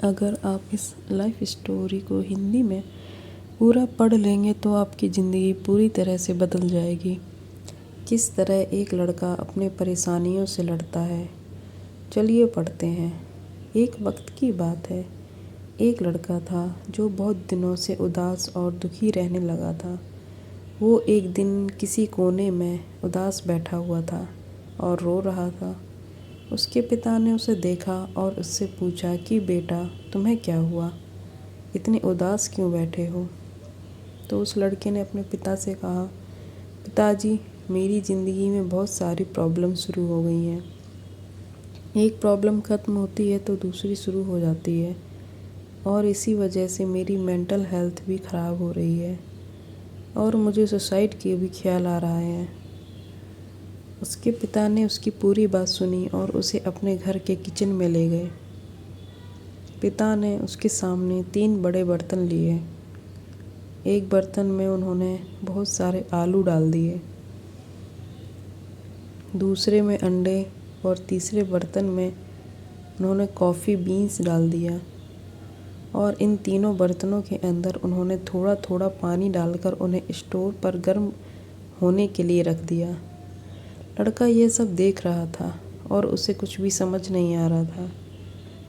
अगर आप इस लाइफ स्टोरी को हिंदी में पूरा पढ़ लेंगे तो आपकी ज़िंदगी पूरी तरह से बदल जाएगी। किस तरह एक लड़का अपने परेशानियों से लड़ता है, चलिए पढ़ते हैं। एक वक्त की बात है, एक लड़का था जो बहुत दिनों से उदास और दुखी रहने लगा था। वो एक दिन किसी कोने में उदास बैठा हुआ था और रो रहा था। उसके पिता ने उसे देखा और उससे पूछा कि बेटा, तुम्हें क्या हुआ, इतने उदास क्यों बैठे हो। तो उस लड़के ने अपने पिता से कहा, पिताजी, मेरी ज़िंदगी में बहुत सारी प्रॉब्लम शुरू हो गई हैं। एक प्रॉब्लम ख़त्म होती है तो दूसरी शुरू हो जाती है और इसी वजह से मेरी मेंटल हेल्थ भी ख़राब हो रही है और मुझे सुसाइड के भी ख्याल आ रहा है। उसके पिता ने उसकी पूरी बात सुनी और उसे अपने घर के किचन में ले गए। पिता ने उसके सामने 3 बड़े बर्तन लिए। एक बर्तन में उन्होंने बहुत सारे आलू डाल दिए, दूसरे में अंडे और तीसरे बर्तन में उन्होंने कॉफ़ी बीन्स डाल दिया और इन तीनों बर्तनों के अंदर उन्होंने थोड़ा थोड़ा पानी डालकर उन्हें स्टोव पर गर्म होने के लिए रख दिया। लड़का ये सब देख रहा था और उसे कुछ भी समझ नहीं आ रहा था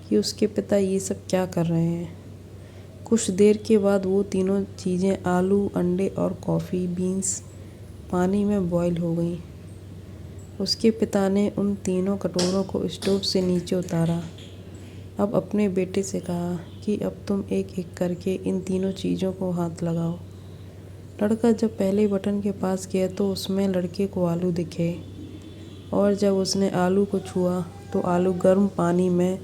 कि उसके पिता ये सब क्या कर रहे हैं। कुछ देर के बाद वो तीनों चीज़ें आलू, अंडे और कॉफ़ी बीन्स पानी में बॉईल हो गई। उसके पिता ने उन तीनों कटोरों को स्टोव से नीचे उतारा। अब अपने बेटे से कहा कि अब तुम एक एक करके इन तीनों चीज़ों को हाथ लगाओ। लड़का जब पहले बटन के पास गया तो उसमें लड़के को आलू दिखे और जब उसने आलू को छुआ तो आलू गर्म पानी में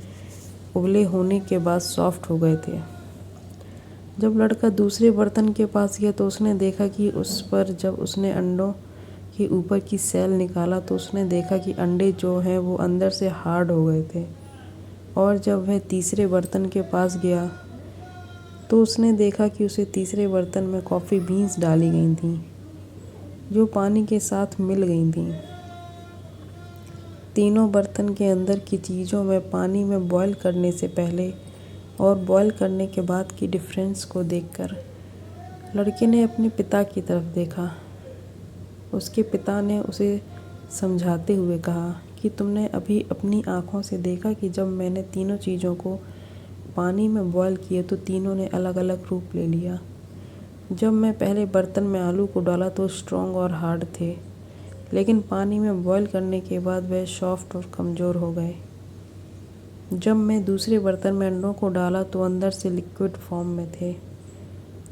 उबले होने के बाद सॉफ्ट हो गए थे। जब लड़का दूसरे बर्तन के पास गया तो उसने देखा कि उस पर जब उसने अंडों के ऊपर की सेल निकाला तो उसने देखा कि अंडे जो हैं वो अंदर से हार्ड हो गए थे। और जब वह तीसरे बर्तन के पास गया तो उसने देखा कि उसे तीसरे बर्तन में कॉफ़ी बीन्स डाली गई थीं जो पानी के साथ मिल गई थीं। तीनों बर्तन के अंदर की चीज़ों में पानी में बॉईल करने से पहले और बॉईल करने के बाद की डिफरेंस को देखकर लड़के ने अपने पिता की तरफ देखा। उसके पिता ने उसे समझाते हुए कहा कि तुमने अभी अपनी आँखों से देखा कि जब मैंने तीनों चीज़ों को पानी में बॉईल किए तो तीनों ने अलग अलग रूप ले लिया। जब मैं पहले बर्तन में आलू को डाला तो स्ट्रॉन्ग और हार्ड थे, लेकिन पानी में बॉईल करने के बाद वह सॉफ्ट और कमज़ोर हो गए। जब मैं दूसरे बर्तन में अंडों को डाला तो अंदर से लिक्विड फॉर्म में थे,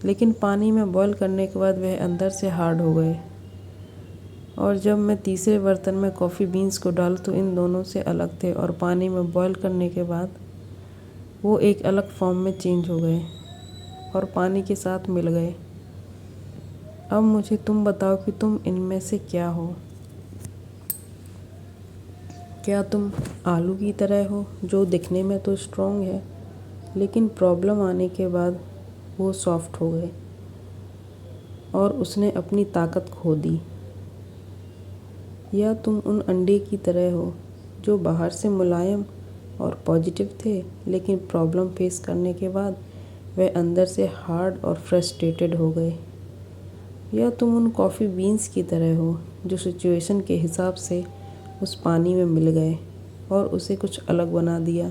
लेकिन पानी में बॉईल करने के बाद वह अंदर से हार्ड हो गए। और जब मैं तीसरे बर्तन में कॉफ़ी बीन्स को डाला तो इन दोनों से अलग थे और पानी में बॉईल करने के बाद वो एक अलग फॉर्म में चेंज हो गए और पानी के साथ मिल गए। अब मुझे तुम बताओ कि तुम इनमें से क्या हो। क्या तुम आलू की तरह हो जो दिखने में तो स्ट्रॉन्ग है, लेकिन प्रॉब्लम आने के बाद वो सॉफ्ट हो गए और उसने अपनी ताकत खो दी। या तुम उन अंडे की तरह हो जो बाहर से मुलायम और पॉजिटिव थे, लेकिन प्रॉब्लम फेस करने के बाद वह अंदर से हार्ड और फ्रस्ट्रेटेड हो गए। या तुम उन कॉफ़ी बीन्स की तरह हो जो सिचुएशन के हिसाब से उस पानी में मिल गए और उसे कुछ अलग बना दिया।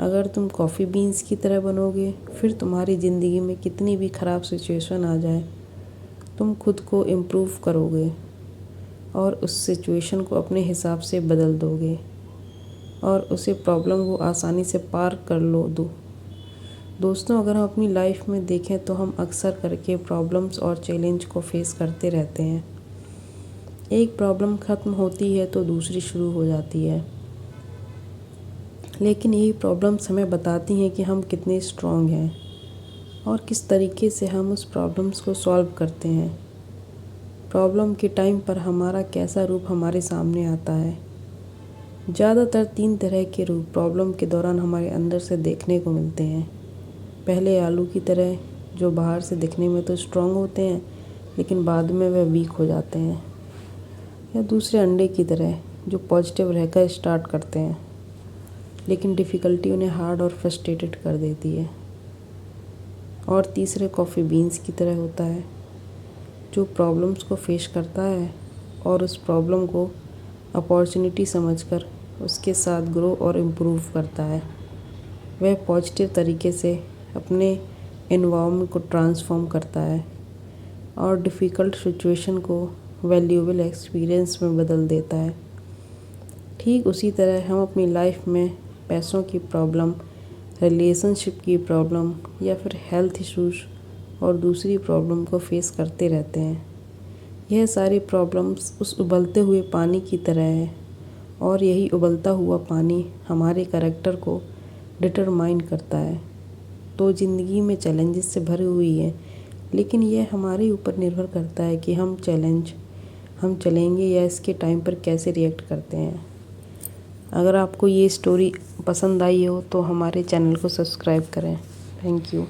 अगर तुम कॉफ़ी बीन्स की तरह बनोगे, फिर तुम्हारी ज़िंदगी में कितनी भी ख़राब सिचुएशन आ जाए, तुम खुद को इम्प्रूव करोगे और उस सिचुएशन को अपने हिसाब से बदल दोगे और उसे प्रॉब्लम को आसानी से पार कर दो। दोस्तों, अगर हम अपनी लाइफ में देखें तो हम अक्सर करके प्रॉब्लम्स और चैलेंज को फेस करते रहते हैं। एक प्रॉब्लम ख़त्म होती है तो दूसरी शुरू हो जाती है, लेकिन यही प्रॉब्लम्स हमें बताती हैं कि हम कितने स्ट्रॉन्ग हैं और किस तरीके से हम उस प्रॉब्लम्स को सॉल्व करते हैं। प्रॉब्लम के टाइम पर हमारा कैसा रूप हमारे सामने आता है। ज़्यादातर 3 तरह के रूप प्रॉब्लम के दौरान हमारे अंदर से देखने को मिलते हैं। पहले आलू की तरह जो बाहर से दिखने में तो स्ट्रॉन्ग होते हैं, लेकिन बाद में वह वीक हो जाते हैं। या दूसरे अंडे की तरह जो पॉजिटिव रहकर स्टार्ट करते हैं। लेकिन डिफ़िकल्टी उन्हें हार्ड और फ्रस्ट्रेटेड कर देती है। और तीसरे कॉफ़ी बीन्स की तरह होता है, जो प्रॉब्लम्स को फेस करता है और उस प्रॉब्लम को अपॉर्चुनिटी समझकर उसके साथ ग्रो और इम्प्रूव करता है। वह पॉजिटिव तरीके से अपने एनवायरनमेंट को ट्रांसफॉर्म करता है और डिफ़िकल्ट सिचुएशन को वैल्यूएबल एक्सपीरियंस में बदल देता है। ठीक उसी तरह हम अपनी लाइफ में पैसों की प्रॉब्लम, रिलेशनशिप की प्रॉब्लम या फिर हेल्थ इश्यूज़ और दूसरी प्रॉब्लम को फेस करते रहते हैं। यह सारी प्रॉब्लम्स उस उबलते हुए पानी की तरह है और यही उबलता हुआ पानी हमारे कैरेक्टर को डिटरमाइन करता है। तो ज़िंदगी में चैलेंजेस से भरी हुई है, लेकिन यह हमारे ऊपर निर्भर करता है कि हम चलेंगे या इसके टाइम पर कैसे रिएक्ट करते हैं। अगर आपको ये स्टोरी पसंद आई हो तो हमारे चैनल को सब्सक्राइब करें। Thank you.